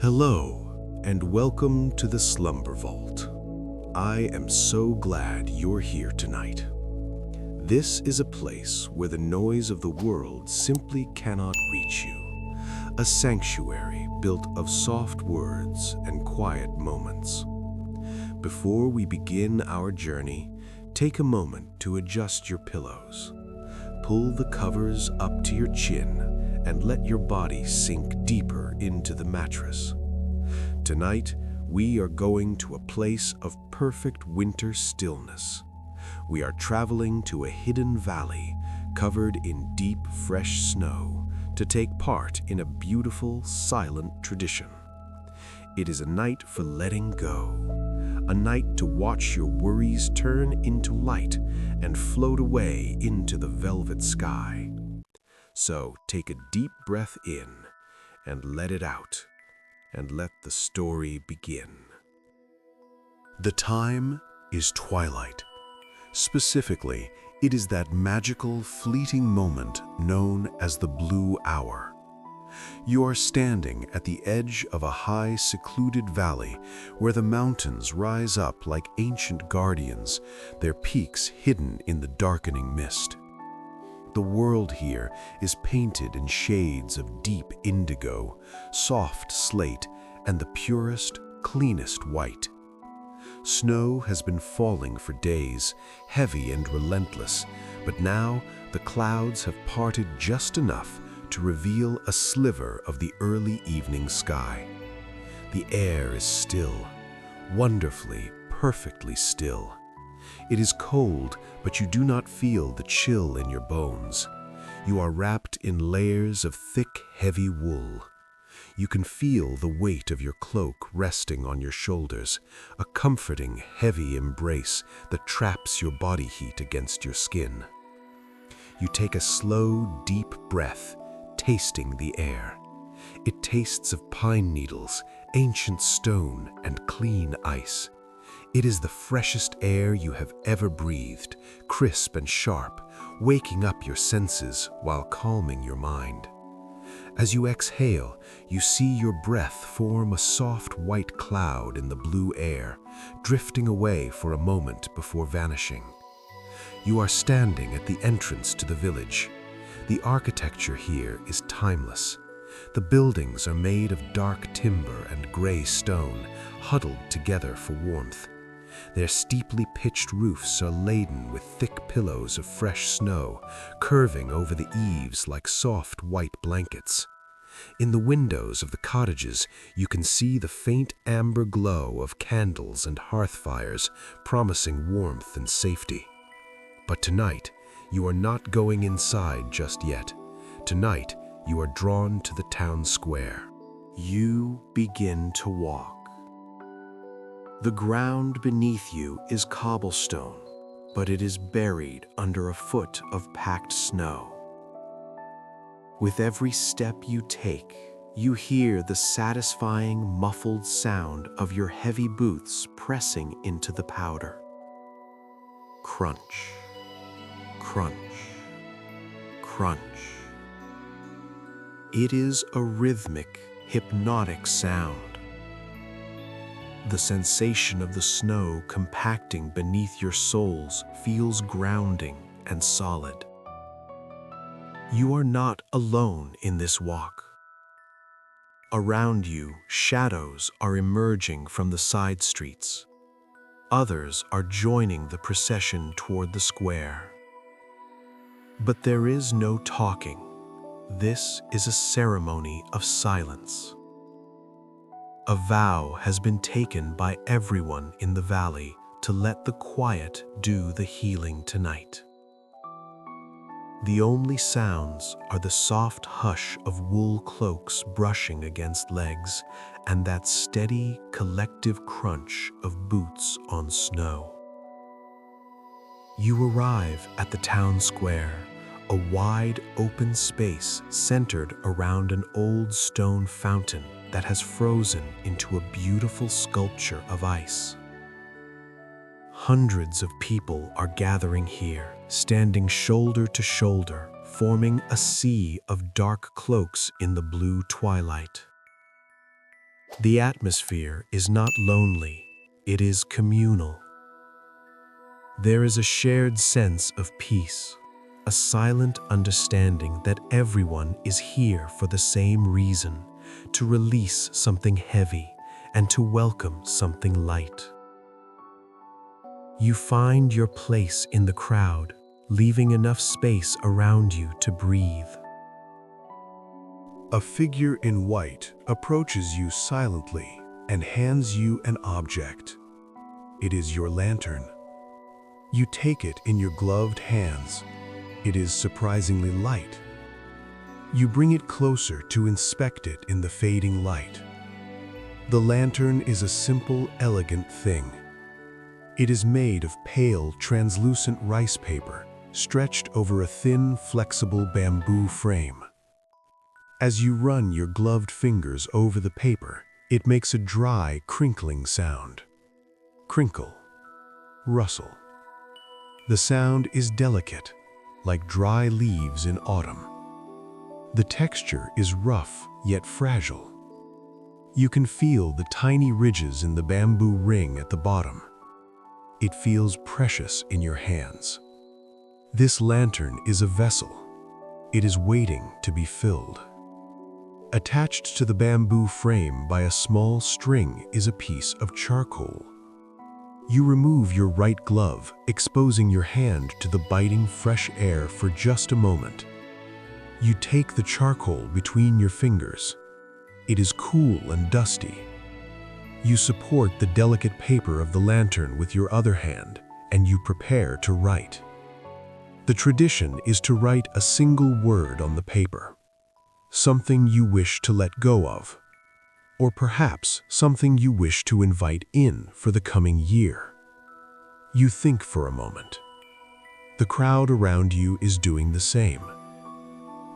Hello, and welcome to the Slumber Vault. I am so glad you're here tonight. This is a place where the noise of the world simply cannot reach you, a sanctuary built of soft words and quiet moments. Before we begin our journey, take a moment to adjust your pillows. Pull the covers up to your chin and let your body sink deeper into the mattress. Tonight, we are going to a place of perfect winter stillness. We are traveling to a hidden valley covered in deep, fresh snow to take part in a beautiful, silent tradition. It is a night for letting go, a night to watch your worries turn into light and float away into the velvet sky. So take a deep breath in and let it out, and let the story begin. The time is twilight. Specifically, it is that magical, fleeting moment known as the blue hour. You are standing at the edge of a high, secluded valley where the mountains rise up like ancient guardians, their peaks hidden in the darkening mist. The world here is painted in shades of deep indigo, soft slate, and the purest, cleanest white. Snow has been falling for days, heavy and relentless, but now the clouds have parted just enough to reveal a sliver of the early evening sky. The air is still, wonderfully, perfectly still. It is cold, but you do not feel the chill in your bones. You are wrapped in layers of thick, heavy wool. You can feel the weight of your cloak resting on your shoulders, a comforting, heavy embrace that traps your body heat against your skin. You take a slow, deep breath, tasting the air. It tastes of pine needles, ancient stone, and clean ice. It is the freshest air you have ever breathed, crisp and sharp, waking up your senses while calming your mind. As you exhale, you see your breath form a soft white cloud in the blue air, drifting away for a moment before vanishing. You are standing at the entrance to the village. The architecture here is timeless. The buildings are made of dark timber and gray stone, huddled together for warmth. Their steeply pitched roofs are laden with thick pillows of fresh snow, curving over the eaves like soft white blankets. In the windows of the cottages, you can see the faint amber glow of candles and hearth fires, promising warmth and safety. But tonight, you are not going inside just yet. Tonight, you are drawn to the town square. You begin to walk. The ground beneath you is cobblestone, but it is buried under a foot of packed snow. With every step you take, you hear the satisfying, muffled sound of your heavy boots pressing into the powder. Crunch, crunch, crunch. It is a rhythmic, hypnotic sound. The sensation of the snow compacting beneath your soles feels grounding and solid. You are not alone in this walk. Around you, shadows are emerging from the side streets. Others are joining the procession toward the square. But there is no talking. This is a ceremony of silence. A vow has been taken by everyone in the valley to let the quiet do the healing tonight. The only sounds are the soft hush of wool cloaks brushing against legs and that steady, collective crunch of boots on snow. You arrive at the town square, a wide, open space centered around an old stone fountain that has frozen into a beautiful sculpture of ice. Hundreds of people are gathering here, standing shoulder to shoulder, forming a sea of dark cloaks in the blue twilight. The atmosphere is not lonely, it is communal. There is a shared sense of peace, a silent understanding that everyone is here for the same reason, to release something heavy and to welcome something light. You find your place in the crowd, leaving enough space around you to breathe. A figure in white approaches you silently and hands you an object. It is your lantern. You take it in your gloved hands. It is surprisingly light. You bring it closer to inspect it in the fading light. The lantern is a simple, elegant thing. It is made of pale, translucent rice paper, stretched over a thin, flexible bamboo frame. As you run your gloved fingers over the paper, it makes a dry, crinkling sound. Crinkle. Rustle. The sound is delicate, like dry leaves in autumn. The texture is rough yet fragile. You can feel the tiny ridges in the bamboo ring at the bottom. It feels precious in your hands. This lantern is a vessel. It is waiting to be filled. Attached to the bamboo frame by a small string is a piece of charcoal. You remove your right glove, exposing your hand to the biting fresh air for just a moment. You take the charcoal between your fingers. It is cool and dusty. You support the delicate paper of the lantern with your other hand, and you prepare to write. The tradition is to write a single word on the paper, something you wish to let go of, or perhaps something you wish to invite in for the coming year. You think for a moment. The crowd around you is doing the same.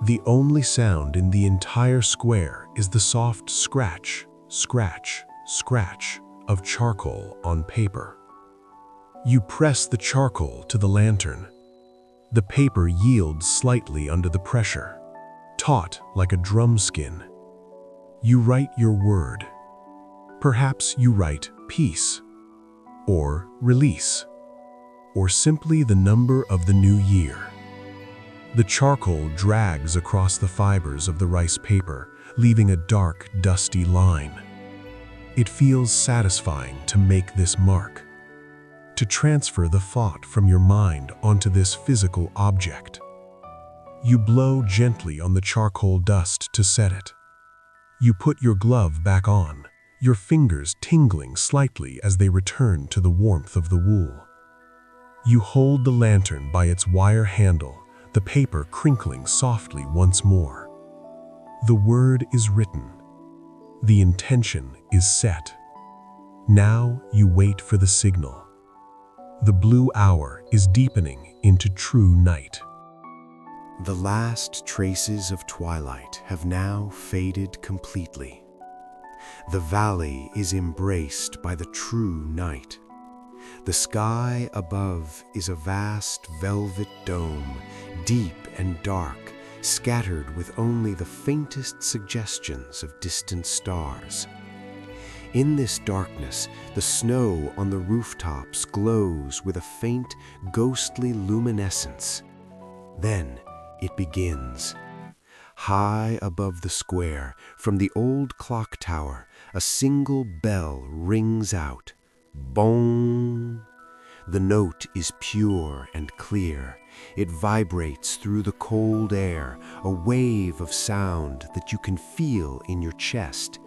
The only sound in the entire square is the soft scratch, scratch, scratch of charcoal on paper. You press the charcoal to the lantern. The paper yields slightly under the pressure, taut like a drum skin. You write your word. Perhaps you write peace, or release, or simply the number of the new year. The charcoal drags across the fibers of the rice paper, leaving a dark, dusty line. It feels satisfying to make this mark, to transfer the thought from your mind onto this physical object. You blow gently on the charcoal dust to set it. You put your glove back on, your fingers tingling slightly as they return to the warmth of the wool. You hold the lantern by its wire handle, the paper crinkling softly once more. The word is written. The intention is set. Now you wait for the signal. The blue hour is deepening into true night. The last traces of twilight have now faded completely. The valley is embraced by the true night. The sky above is a vast velvet dome, deep and dark, scattered with only the faintest suggestions of distant stars. In this darkness, the snow on the rooftops glows with a faint, ghostly luminescence. Then it begins. High above the square, from the old clock tower, a single bell rings out. Bong! The note is pure and clear. It vibrates through the cold air, a wave of sound that you can feel in your chest.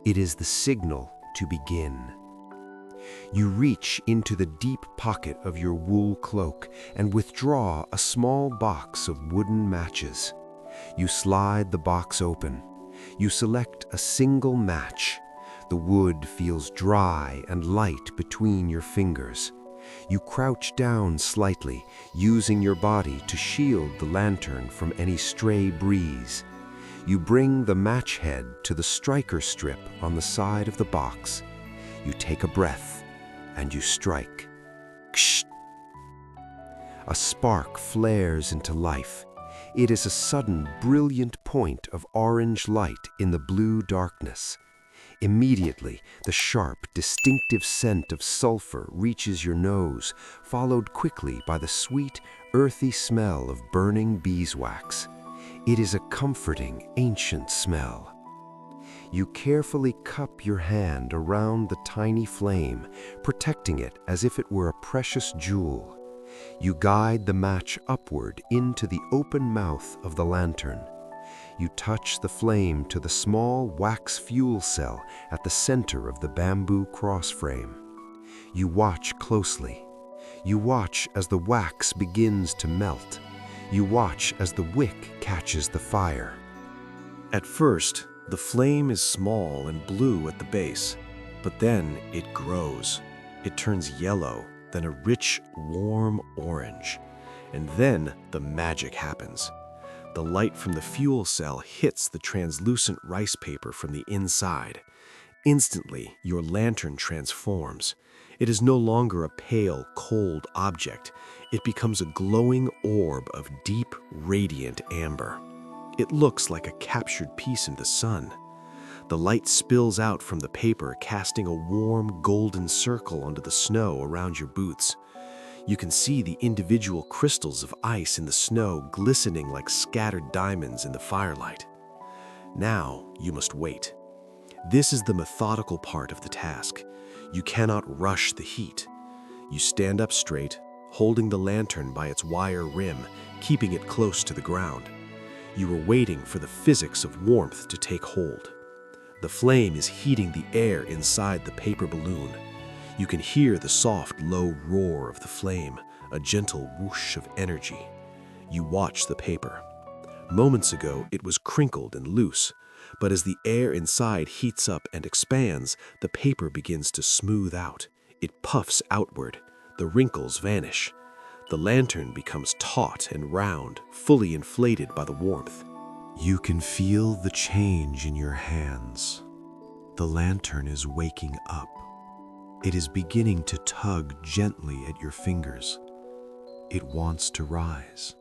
It is the signal to begin. You reach into the deep pocket of your wool cloak and withdraw a small box of wooden matches. You slide the box open. You select a single match. The wood feels dry and light between your fingers. You crouch down slightly, using your body to shield the lantern from any stray breeze. You bring the match head to the striker strip on the side of the box. You take a breath, and you strike. Ksh! A spark flares into life. It is a sudden, brilliant point of orange light in the blue darkness. Immediately, the sharp, distinctive scent of sulfur reaches your nose, followed quickly by the sweet, earthy smell of burning beeswax. It is a comforting, ancient smell. You carefully cup your hand around the tiny flame, protecting it as if it were a precious jewel. You guide the match upward into the open mouth of the lantern. You touch the flame to the small wax fuel cell at the center of the bamboo crossframe. You watch closely. You watch as the wax begins to melt. You watch as the wick catches the fire. At first, the flame is small and blue at the base, but then it grows. It turns yellow, then a rich, warm orange. And then the magic happens. The light from the fuel cell hits the translucent rice paper from the inside. Instantly, your lantern transforms. It is no longer a pale, cold object. It becomes a glowing orb of deep, radiant amber. It looks like a captured piece in the sun. The light spills out from the paper, casting a warm, golden circle onto the snow around your boots. You can see the individual crystals of ice in the snow glistening like scattered diamonds in the firelight. Now you must wait. This is the methodical part of the task. You cannot rush the heat. You stand up straight, holding the lantern by its wire rim, keeping it close to the ground. You are waiting for the physics of warmth to take hold. The flame is heating the air inside the paper balloon. You can hear the soft, low roar of the flame, a gentle whoosh of energy. You watch the paper. Moments ago, it was crinkled and loose, but as the air inside heats up and expands, the paper begins to smooth out. It puffs outward. The wrinkles vanish. The lantern becomes taut and round, fully inflated by the warmth. You can feel the change in your hands. The lantern is waking up. It is beginning to tug gently at your fingers. It wants to rise.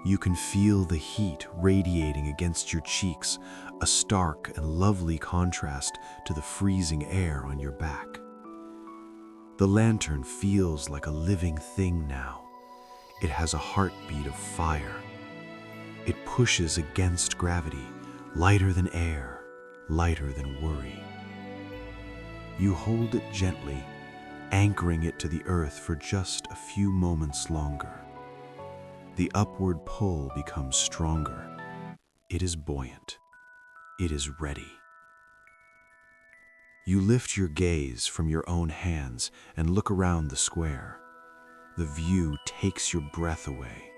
You can feel the heat radiating against your cheeks, a stark and lovely contrast to the freezing air on your back. The lantern feels like a living thing now. It has a heartbeat of fire. It pushes against gravity, lighter than air, lighter than worry. You hold it gently, anchoring it to the earth for just a few moments longer. The upward pull becomes stronger. It is buoyant. It is ready. You lift your gaze from your own hands and look around the square. The view takes your breath away.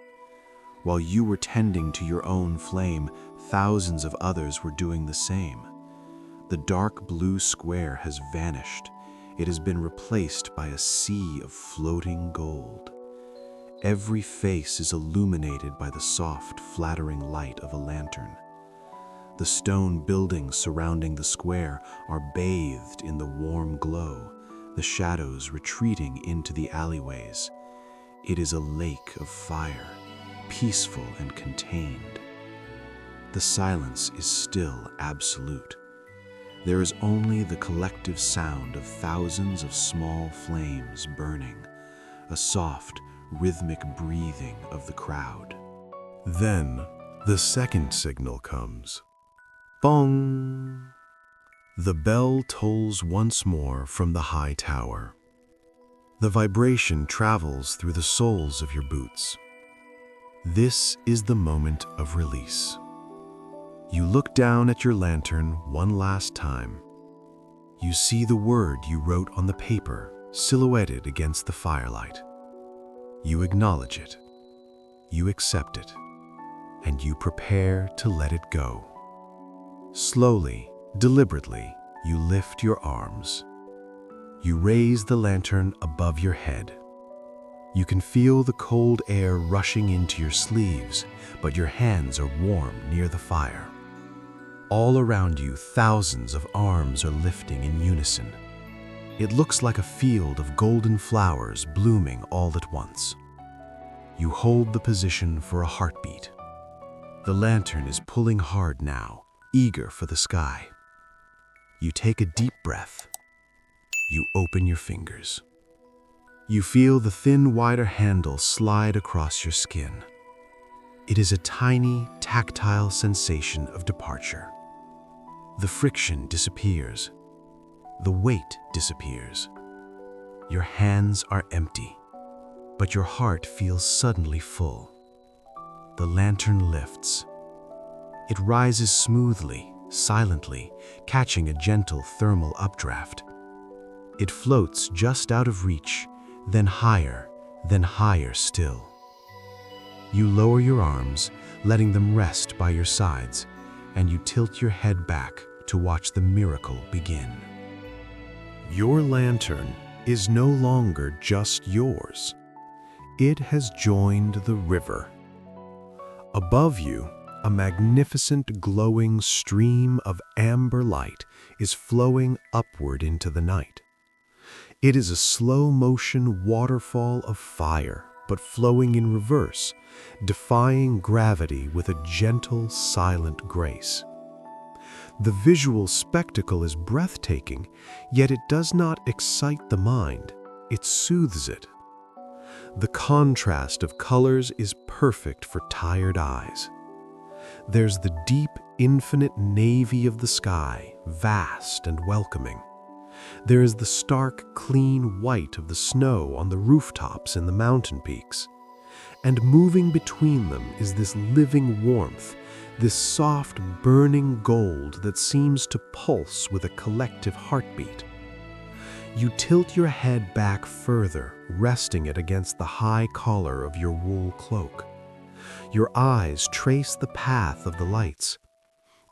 While you were tending to your own flame, thousands of others were doing the same. The dark blue square has vanished. It has been replaced by a sea of floating gold. Every face is illuminated by the soft, flattering light of a lantern. The stone buildings surrounding the square are bathed in the warm glow, the shadows retreating into the alleyways. It is a lake of fire, peaceful and contained. The silence is still absolute. There is only the collective sound of thousands of small flames burning, a soft, rhythmic breathing of the crowd. Then the second signal comes. Bong! The bell tolls once more from the high tower. The vibration travels through the soles of your boots. This is the moment of release. You look down at your lantern one last time. You see the word you wrote on the paper silhouetted against the firelight. You acknowledge it. You accept it. And you prepare to let it go. Slowly, deliberately, you lift your arms. You raise the lantern above your head. You can feel the cold air rushing into your sleeves, but your hands are warm near the fire. All around you, thousands of arms are lifting in unison. It looks like a field of golden flowers blooming all at once. You hold the position for a heartbeat. The lantern is pulling hard now, eager for the sky. You take a deep breath. You open your fingers. You feel the thin, wider handle slide across your skin. It is a tiny, tactile sensation of departure. The friction disappears. The weight disappears. Your hands are empty, but your heart feels suddenly full. The lantern lifts. It rises smoothly, silently, catching a gentle thermal updraft. It floats just out of reach, then higher still. You lower your arms, letting them rest by your sides, and you tilt your head back to watch the miracle begin. Your lantern is no longer just yours. It has joined the river. Above you, a magnificent glowing stream of amber light is flowing upward into the night. It is a slow-motion waterfall of fire, but flowing in reverse, defying gravity with a gentle, silent grace. The visual spectacle is breathtaking, yet it does not excite the mind, it soothes it. The contrast of colors is perfect for tired eyes. There's the deep, infinite navy of the sky, vast and welcoming. There is the stark, clean white of the snow on the rooftops and the mountain peaks. And moving between them is this living warmth, this soft, burning gold that seems to pulse with a collective heartbeat. You tilt your head back further, resting it against the high collar of your wool cloak. Your eyes trace the path of the lights.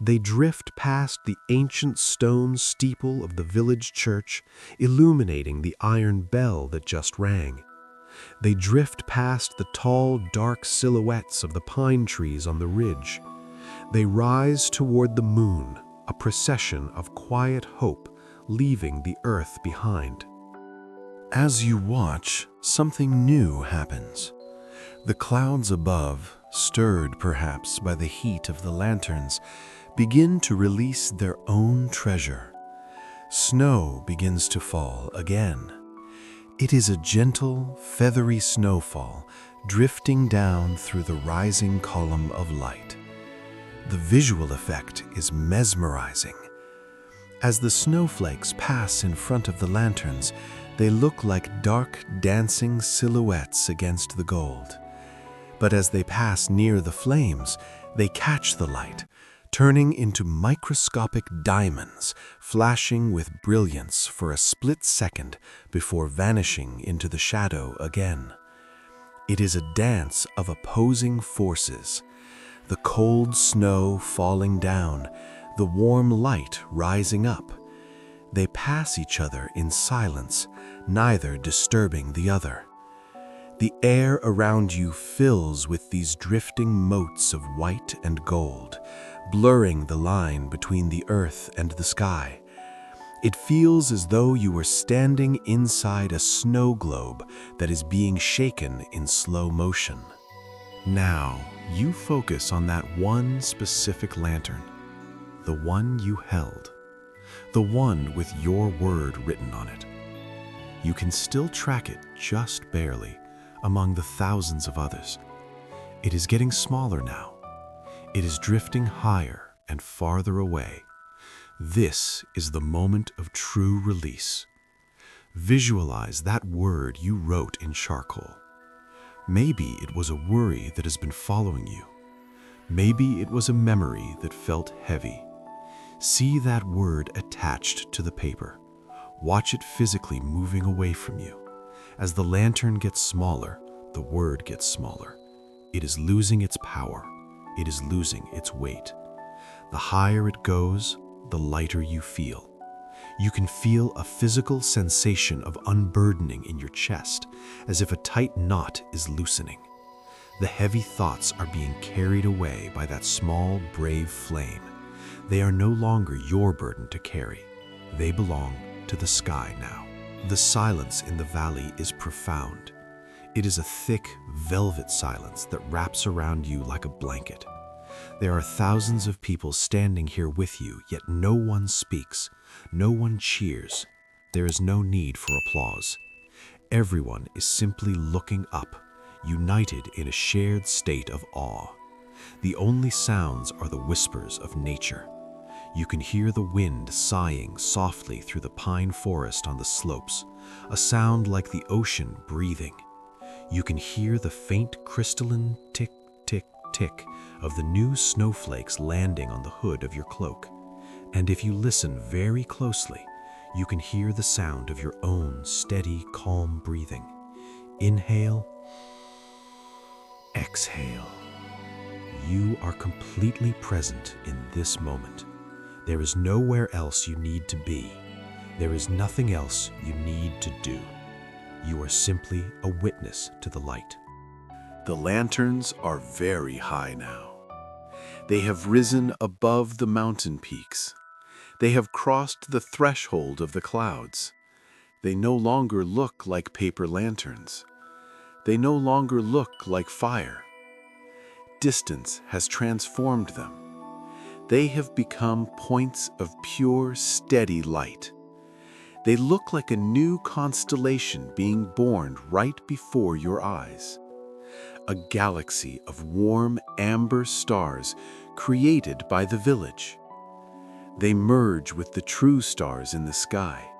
They drift past the ancient stone steeple of the village church, illuminating the iron bell that just rang. They drift past the tall, dark silhouettes of the pine trees on the ridge. They rise toward the moon, a procession of quiet hope, leaving the earth behind. As you watch, something new happens. The clouds above, stirred perhaps by the heat of the lanterns, begin to release their own treasure. Snow begins to fall again. It is a gentle, feathery snowfall drifting down through the rising column of light. The visual effect is mesmerizing. As the snowflakes pass in front of the lanterns, they look like dark, dancing silhouettes against the gold. But as they pass near the flames, they catch the light, turning into microscopic diamonds, flashing with brilliance for a split second before vanishing into the shadow again. It is a dance of opposing forces. The cold snow falling down, the warm light rising up. They pass each other in silence, neither disturbing the other. The air around you fills with these drifting motes of white and gold, blurring the line between the earth and the sky. It feels as though you are standing inside a snow globe that is being shaken in slow motion. Now, you focus on that one specific lantern, the one you held, the one with your word written on it. You can still track it just barely among the thousands of others. It is getting smaller now. It is drifting higher and farther away. This is the moment of true release. Visualize that word you wrote in charcoal. Maybe it was a worry that has been following you. Maybe it was a memory that felt heavy. See that word attached to the paper. Watch it physically moving away from you. As the lantern gets smaller, the word gets smaller. It is losing its power. It is losing its weight. The higher it goes, the lighter you feel. You can feel a physical sensation of unburdening in your chest, as if a tight knot is loosening. The heavy thoughts are being carried away by that small, brave flame. They are no longer your burden to carry. They belong to the sky now. The silence in the valley is profound. It is a thick, velvet silence that wraps around you like a blanket. There are thousands of people standing here with you, yet no one speaks, no one cheers. There is no need for applause. Everyone is simply looking up, united in a shared state of awe. The only sounds are the whispers of nature. You can hear the wind sighing softly through the pine forest on the slopes, a sound like the ocean breathing. You can hear the faint crystalline tick, tick, tick of the new snowflakes landing on the hood of your cloak. And if you listen very closely, you can hear the sound of your own steady, calm breathing. Inhale, exhale. You are completely present in this moment. There is nowhere else you need to be. There is nothing else you need to do. You are simply a witness to the light. The lanterns are very high now. They have risen above the mountain peaks. They have crossed the threshold of the clouds. They no longer look like paper lanterns. They no longer look like fire. Distance has transformed them. They have become points of pure, steady light. They look like a new constellation being born right before your eyes. A galaxy of warm amber stars created by the village. They merge with the true stars in the sky,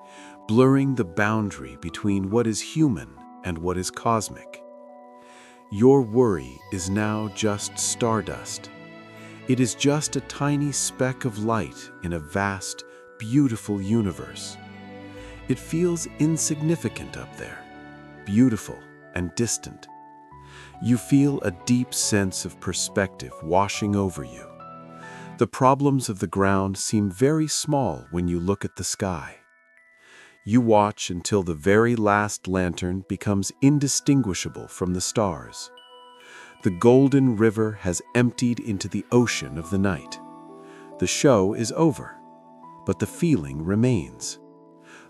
blurring the boundary between what is human and what is cosmic. Your worry is now just stardust. It is just a tiny speck of light in a vast, beautiful universe. It feels insignificant up there, beautiful and distant. You feel a deep sense of perspective washing over you. The problems of the ground seem very small when you look at the sky. You watch until the very last lantern becomes indistinguishable from the stars. The golden river has emptied into the ocean of the night. The show is over, but the feeling remains.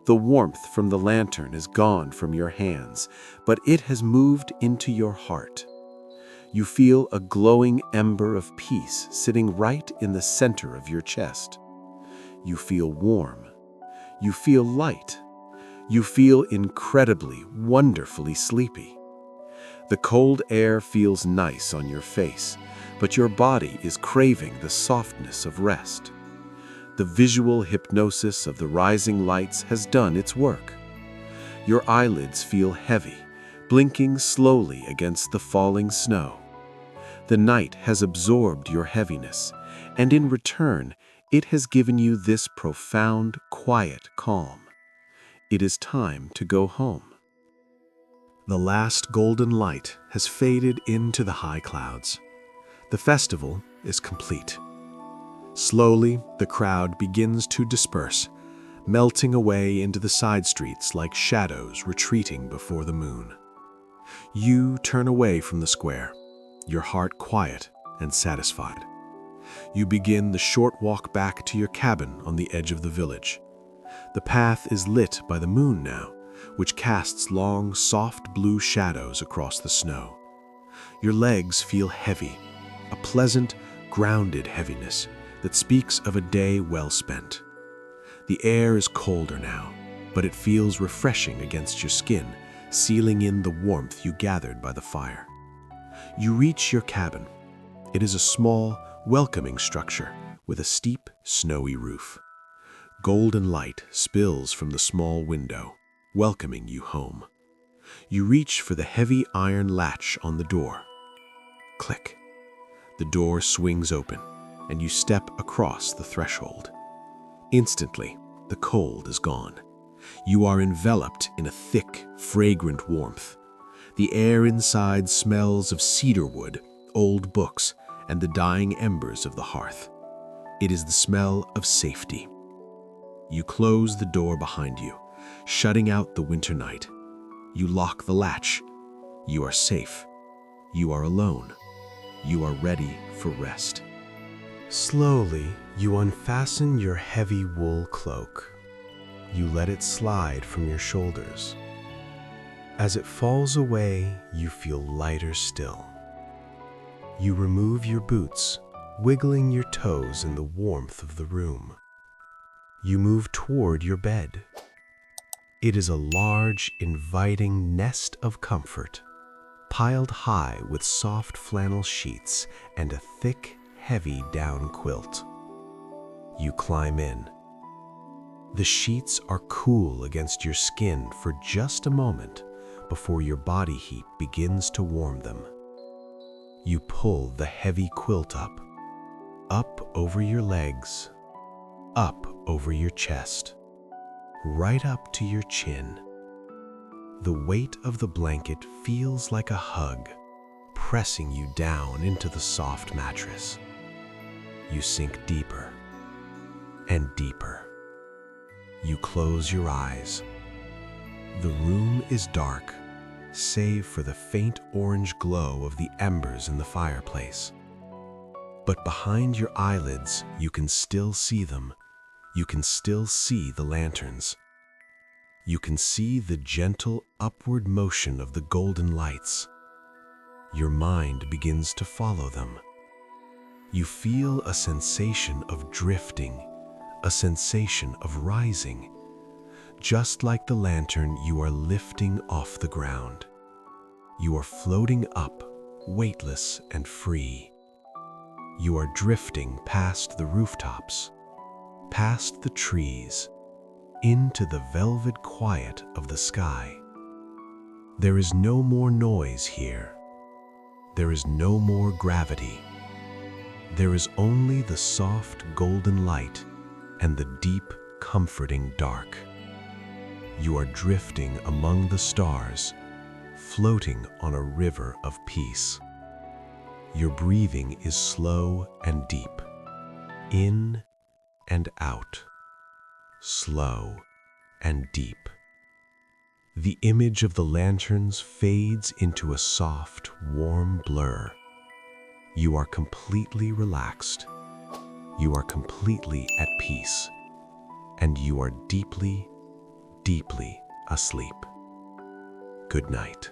The warmth from the lantern is gone from your hands, but it has moved into your heart. You feel a glowing ember of peace sitting right in the center of your chest. You feel warm. You feel light. You feel incredibly, wonderfully sleepy. The cold air feels nice on your face, but your body is craving the softness of rest. The visual hypnosis of the rising lights has done its work. Your eyelids feel heavy, blinking slowly against the falling snow. The night has absorbed your heaviness, and in return, it has given you this profound, quiet calm. It is time to go home. The last golden light has faded into the high clouds. The festival is complete. Slowly, the crowd begins to disperse, melting away into the side streets like shadows retreating before the moon. You turn away from the square, your heart quiet and satisfied. You begin the short walk back to your cabin on the edge of the village. The path is lit by the moon now, which casts long, soft blue shadows across the snow. Your legs feel heavy, a pleasant, grounded heaviness that speaks of a day well spent. The air is colder now, but it feels refreshing against your skin, sealing in the warmth you gathered by the fire. You reach your cabin. It is a small, welcoming structure with a steep, snowy roof. Golden light spills from the small window, welcoming you home. You reach for the heavy iron latch on the door. Click. The door swings open, and you step across the threshold. Instantly, the cold is gone. You are enveloped in a thick, fragrant warmth. The air inside smells of cedar wood, old books, and the dying embers of the hearth. It is the smell of safety. You close the door behind you, shutting out the winter night. You lock the latch. You are safe. You are alone. You are ready for rest. Slowly, you unfasten your heavy wool cloak. You let it slide from your shoulders. As it falls away, you feel lighter still. You remove your boots, wiggling your toes in the warmth of the room. You move toward your bed. It is a large, inviting nest of comfort, piled high with soft flannel sheets and a thick, heavy down quilt. You climb in. The sheets are cool against your skin for just a moment before your body heat begins to warm them. You pull the heavy quilt up over your legs, up over your chest, right up to your chin. The weight of the blanket feels like a hug, pressing you down into the soft mattress. You sink deeper and deeper. You close your eyes. The room is dark, save for the faint orange glow of the embers in the fireplace. But behind your eyelids, you can still see them. You can still see the lanterns. You can see the gentle upward motion of the golden lights. Your mind begins to follow them. You feel a sensation of drifting, a sensation of rising. Just like the lantern, you are lifting off the ground. You are floating up, weightless and free. You are drifting past the rooftops, past the trees, into the velvet quiet of the sky. There is no more noise here. There is no more gravity. There is only the soft golden light and the deep, comforting dark. You are drifting among the stars, floating on a river of peace. Your breathing is slow and deep, in and out, slow and deep. The image of the lanterns fades into a soft, warm blur. You are completely relaxed. You are completely at peace, and you are deeply, deeply asleep. Good night.